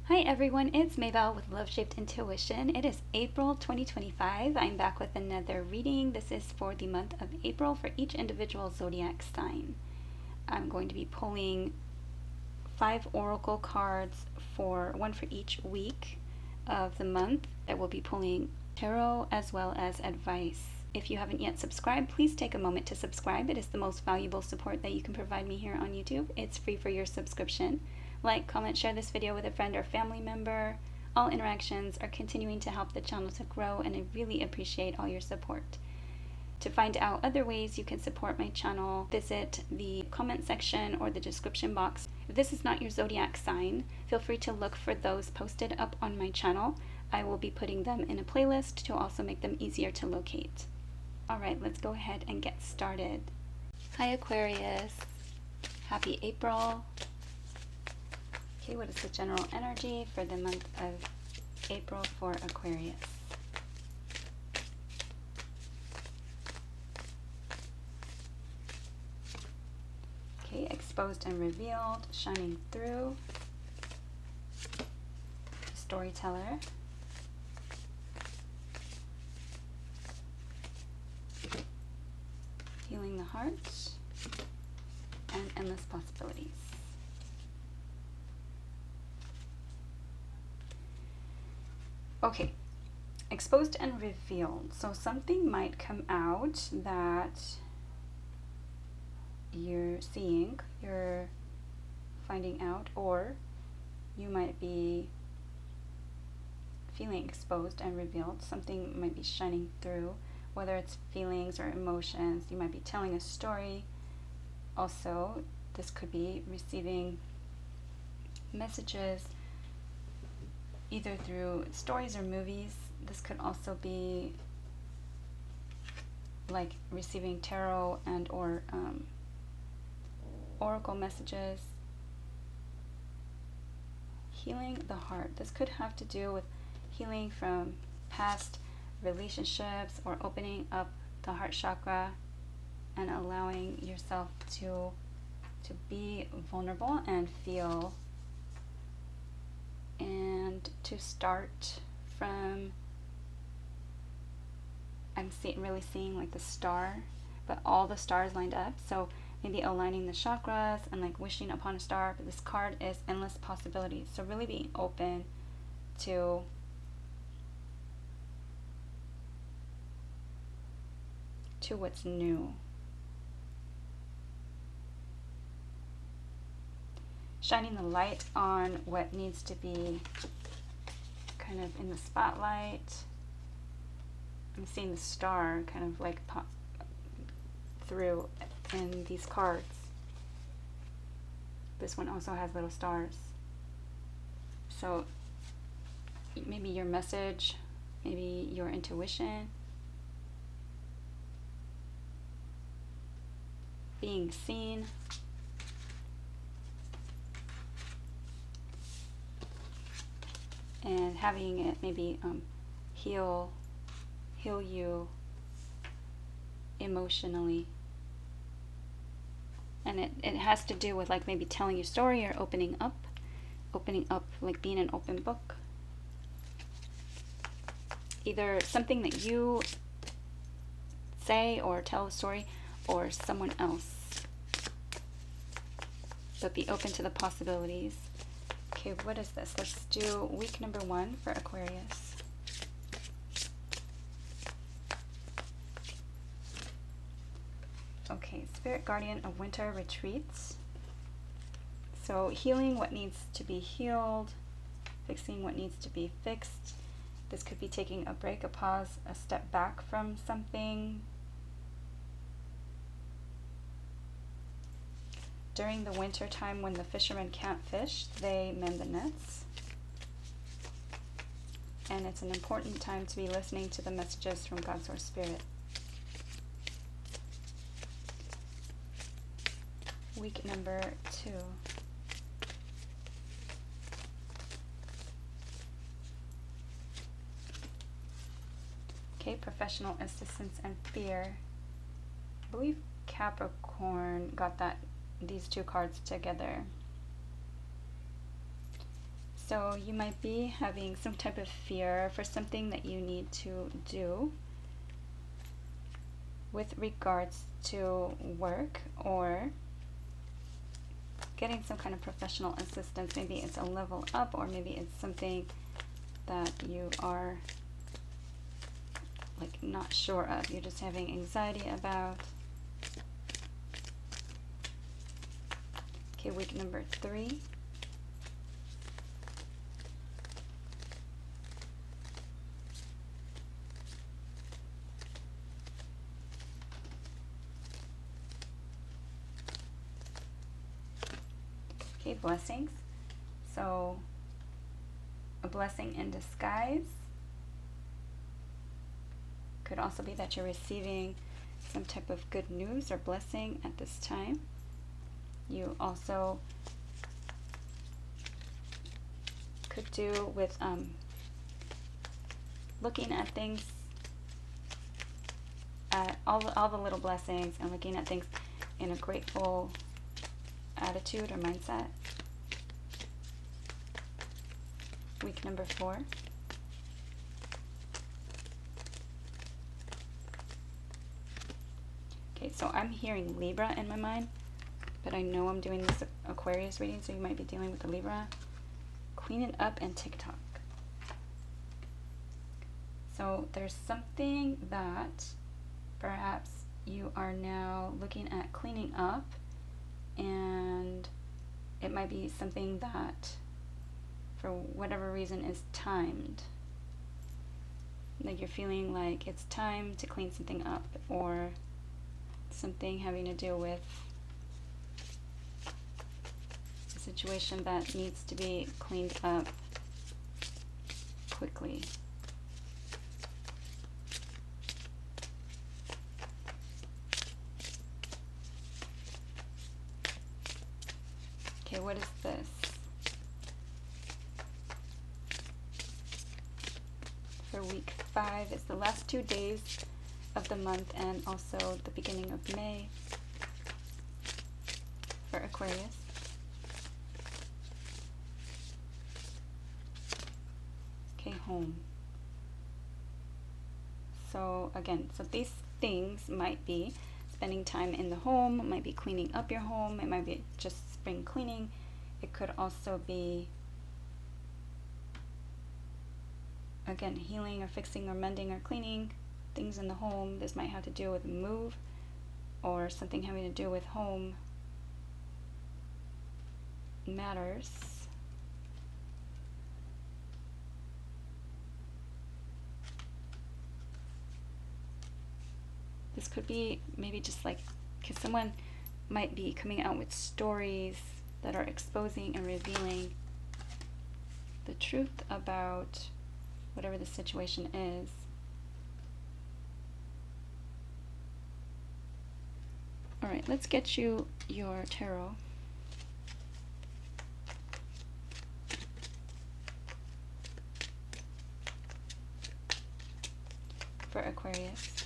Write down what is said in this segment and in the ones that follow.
Hi everyone, it's Maybelle with Love Shaped Intuition. It is April 2025. I'm back with another reading. This is for the month of April for each individual zodiac sign. I'm going to be pulling 5 oracle cards, one for each week of the month. I will be pulling tarot as well as advice. If you haven't yet subscribed, please take a moment to subscribe. It is the most valuable support that you can provide me here on YouTube. It's free for your subscription. Like, comment, share this video with a friend or family member. All interactions are continuing to help the channel to grow, and I really appreciate all your support. To find out other ways you can support my channel, visit the comment section or the description box. If this is not your zodiac sign, feel free to look for those posted up on my channel. I will be putting them in a playlist to also make them easier to locate. Alright, let's go ahead and get started. Hi Aquarius, happy April. Okay, what is the general energy for the month of April for Aquarius? Okay, exposed and revealed, shining through, storyteller, healing the heart, and endless possibilities. Okay, exposed and revealed. So something might come out that you're seeing, you're finding out, or you might be feeling exposed and revealed. Something might be shining through, whether it's feelings or emotions. You might be telling a story. Also, this could be receiving messages either through stories or movies. This could also be like receiving tarot and or oracle messages. Healing the heart. This could have to do with healing from past relationships or opening up the heart chakra and allowing yourself to be vulnerable and feel, and to start from, I'm really seeing like the star, but all the stars lined up. So maybe aligning the chakras and like wishing upon a star. But this card is endless possibilities. So really being open to what's new. Shining the light on what needs to be kind of in the spotlight. I'm seeing the star kind of like pop through in these cards. This one also has little stars. So maybe your message, maybe your intuition, being seen. And having it maybe heal you emotionally. And it has to do with like maybe telling your story or opening up, like being an open book. Either something that you say or tell a story, or someone else. But be open to the possibilities. Okay, what is this? Let's do week number 1 for Aquarius. Okay, Spirit Guardian of Winter retreats. So healing what needs to be healed, fixing what needs to be fixed. This could be taking a break, a pause, a step back from something. During the winter time when the fishermen can't fish, they mend the nets. And it's an important time to be listening to the messages from God's Source Spirit. Week number 2. Okay, professional assistance and fear. I believe Capricorn got these two cards together. So you might be having some type of fear for something that you need to do with regards to work or getting some kind of professional assistance. Maybe it's a level up, or maybe it's something that you are like not sure of. You're just having anxiety about. Okay, week number 3. Okay, blessings. So, a blessing in disguise could also be that you're receiving some type of good news or blessing at this time. You also could do with looking at things, at all the little blessings, and looking at things in a grateful attitude or mindset. Week number 4. Okay, so I'm hearing Libra in my mind, but I know I'm doing this Aquarius reading, so you might be dealing with the Libra. Clean it up and TikTok. So there's something that perhaps you are now looking at cleaning up, and it might be something that for whatever reason is timed. Like you're feeling like it's time to clean something up, or something having to do with a situation that needs to be cleaned up quickly. Okay, what is this? For week 5, it's the last 2 days of the month and also the beginning of May for Aquarius. Okay, home. So again, so these things might be spending time in the home, might be cleaning up your home, it might be just spring cleaning. It could also be, again, healing or fixing or mending or cleaning things in the home. This might have to do with a move or something having to do with home matters. This could be maybe just like, because someone might be coming out with stories that are exposing and revealing the truth about whatever the situation is. All right, let's get you your tarot. For Aquarius.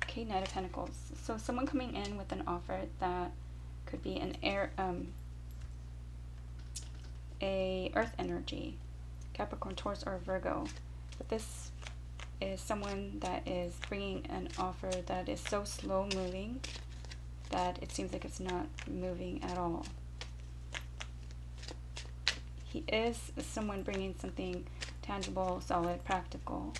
Okay, Knight of Pentacles. So someone coming in with an offer that could be an a earth energy, Capricorn, Taurus, or Virgo. But this is someone that is bringing an offer that is so slow moving that it seems like it's not moving at all. He is someone bringing something tangible, solid, practical.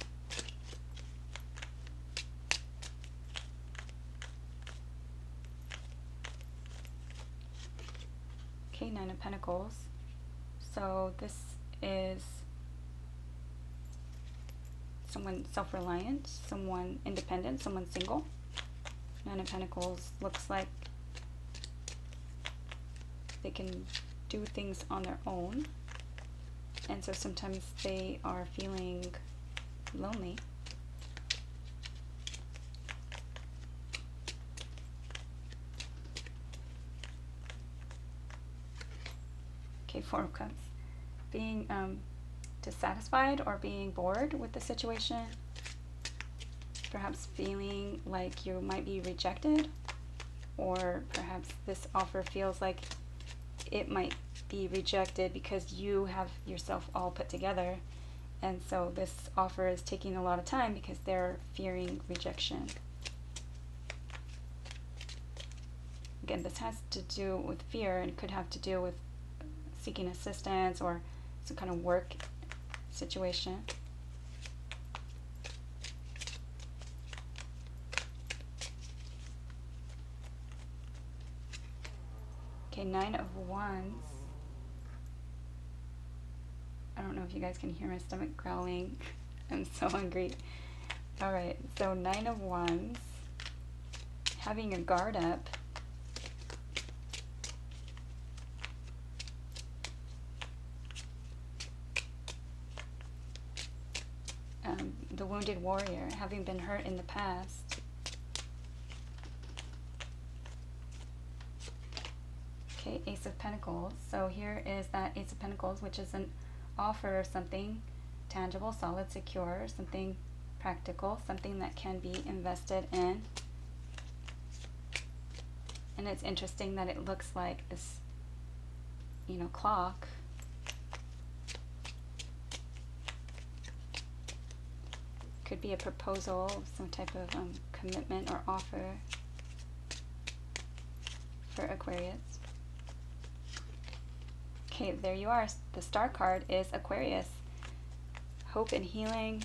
Okay, Nine of Pentacles. So this is someone self-reliant, someone independent, someone single. Nine of Pentacles looks like they can do things on their own, and so sometimes they are feeling lonely. Okay, Four of Cups. Being dissatisfied or being bored with the situation. Perhaps feeling like you might be rejected. or perhaps this offer feels like it might be rejected because you have yourself all put together, and so this offer is taking a lot of time because they're fearing rejection. Again, this has to do with fear and could have to do with seeking assistance or some kind of work situation. Okay, 9 of Wands. I don't know if you guys can hear my stomach growling. I'm so hungry. Alright, so 9 of Wands. Having your guard up. The wounded warrior, having been hurt in the past. Okay, Ace of Pentacles. So here is that Ace of Pentacles, which is an offer of something tangible, solid, secure, something practical, something that can be invested in. And it's interesting that it looks like this, you know, clock. Could be a proposal, some type of commitment or offer for Aquarius. Okay, there you are. The star card is Aquarius. Hope and healing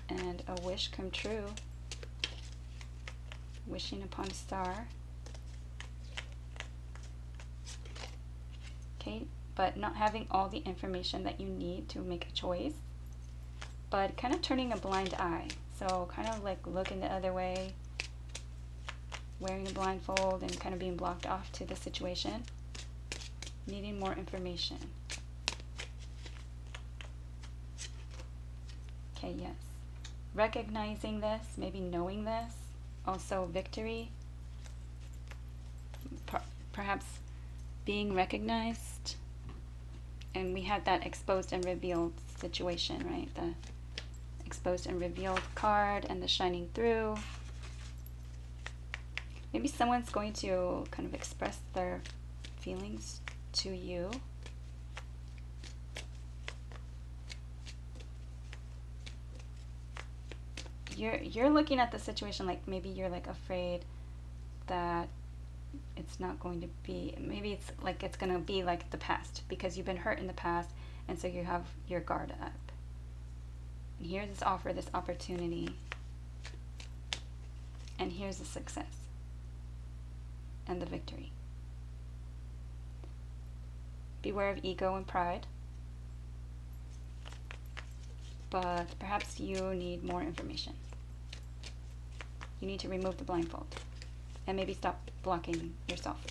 and a wish come true. Wishing upon a star. Okay, but not having all the information that you need to make a choice. But kind of turning a blind eye. So kind of like looking the other way, wearing a blindfold and kind of being blocked off to the situation. Needing more information. Okay, yes. Recognizing this, maybe knowing this. Also victory. Perhaps being recognized. And we had that exposed and revealed situation, right? The exposed and revealed card and the shining through. Maybe someone's going to kind of express their feelings to you. You're looking at the situation like maybe you're like afraid that it's not going to be, maybe it's like it's going to be like the past because you've been hurt in the past, and so you have your guard up. And here's this offer, this opportunity, and here's the success and the victory. Beware of ego and pride, but perhaps you need more information. You need to remove the blindfold and maybe stop blocking yourself.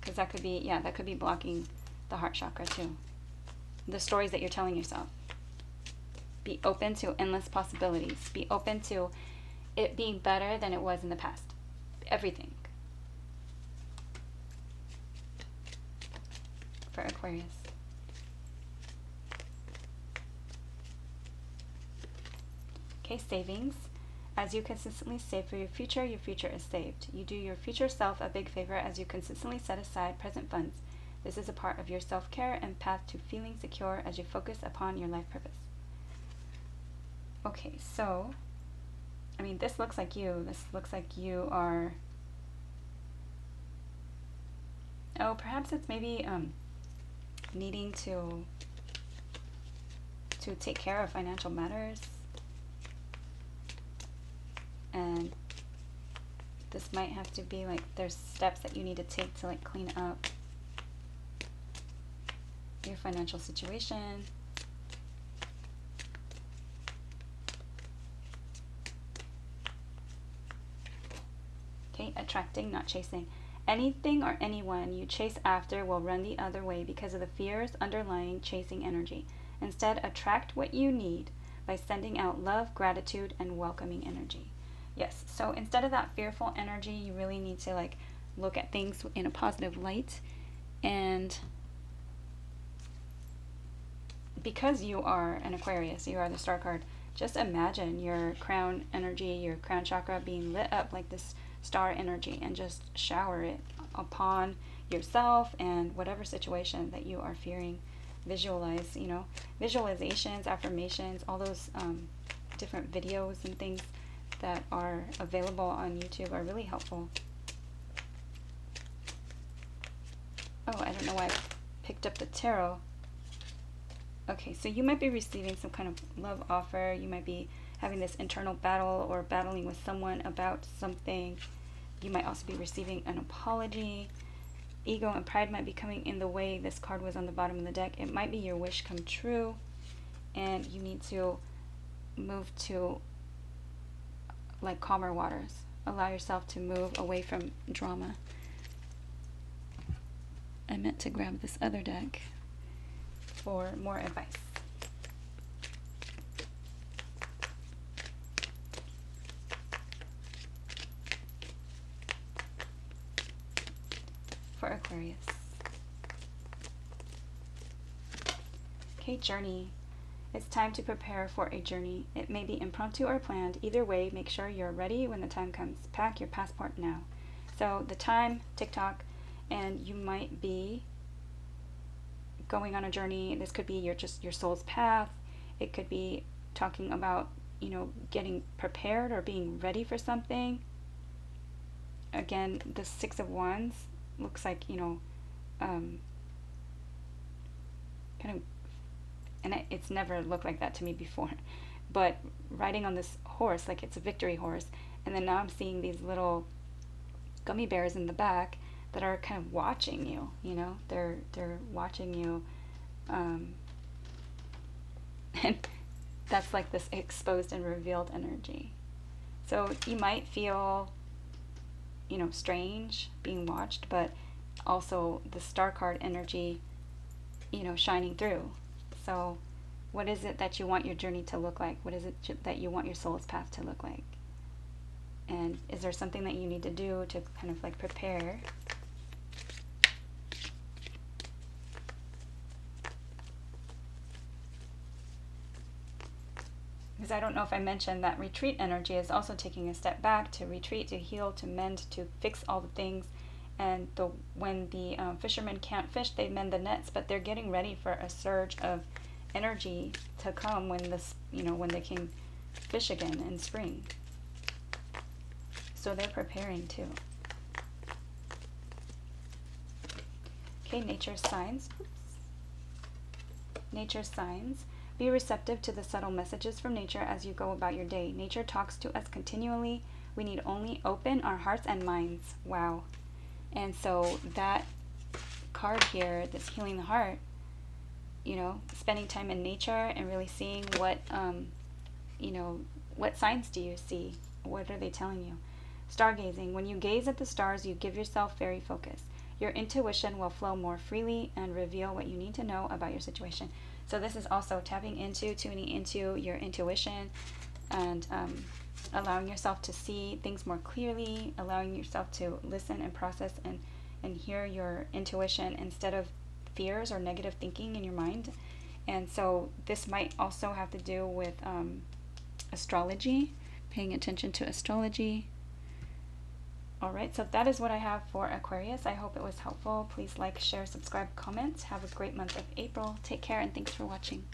Because that could be, yeah, that could be blocking the heart chakra too. The stories that you're telling yourself. Be open to endless possibilities. Be open to it being better than it was in the past. Everything. For Aquarius. Okay, savings. As you consistently save for your future is saved. You do your future self a big favor as you consistently set aside present funds. This is a part of your self-care and path to feeling secure as you focus upon your life purpose. Okay, so, I mean, this looks like you. This looks like you are, oh, perhaps it's maybe needing to take care of financial matters. And this might have to be like there's steps that you need to take to like clean up your financial situation. Okay, attracting, not chasing. Anything or anyone you chase after will run the other way because of the fears underlying chasing energy. Instead, attract what you need by sending out love, gratitude, and welcoming energy. Yes, so instead of that fearful energy, you really need to like look at things in a positive light. And because you are an Aquarius, you are the star card, just imagine your crown energy, your crown chakra being lit up like this star energy, and just shower it upon yourself and whatever situation that you are fearing. Visualize, visualizations, affirmations, all those different videos and things that are available on YouTube are really helpful. Oh, I don't know why I picked up the tarot. Okay, so you might be receiving some kind of love offer. You might be having this internal battle or battling with someone about something. You might also be receiving an apology. Ego and pride might be coming in the way. This card was on the bottom of the deck. It might be your wish come true, and you need to move to like calmer waters. Allow yourself to move away from drama. I meant to grab this other deck for more advice. For Aquarius. Okay, journey. It's time to prepare for a journey. It may be impromptu or planned. Either way, make sure you're ready when the time comes. Pack your passport now. So the time, TikTok, and you might be going on a journey. This could be your soul's path. It could be talking about, getting prepared or being ready for something. Again, the Six of Wands looks like, kind of, and it's never looked like that to me before, but riding on this horse, like it's a victory horse, and then now I'm seeing these little gummy bears in the back that are kind of watching you, they're watching you, and that's like this exposed and revealed energy. So you might feel, strange being watched, but also the star card energy, shining through. So what is it that you want your journey to look like? What is it that you want your soul's path to look like? And is there something that you need to do to kind of like prepare? Because I don't know if I mentioned that retreat energy is also taking a step back to retreat, to heal, to mend, to fix all the things. And when the fishermen can't fish, they mend the nets, but they're getting ready for a surge of energy to come when when they can fish again in spring. So they're preparing too. Okay, nature signs. Nature signs. Be receptive to the subtle messages from nature as you go about your day. Nature talks to us continually. We need only open our hearts and minds. Wow. And so that card here, this healing the heart, spending time in nature and really seeing what signs do you see? What are they telling you? Stargazing. When you gaze at the stars, you give yourself very focused. Your intuition will flow more freely and reveal what you need to know about your situation. So this is also tuning into your intuition, and allowing yourself to see things more clearly, allowing yourself to listen and process and hear your intuition instead of fears or negative thinking in your mind. And so this might also have to do with astrology, paying attention to astrology. All right, so that is what I have for Aquarius. I hope it was helpful. Please like, share, subscribe, comment. Have a great month of April. Take care, and thanks for watching.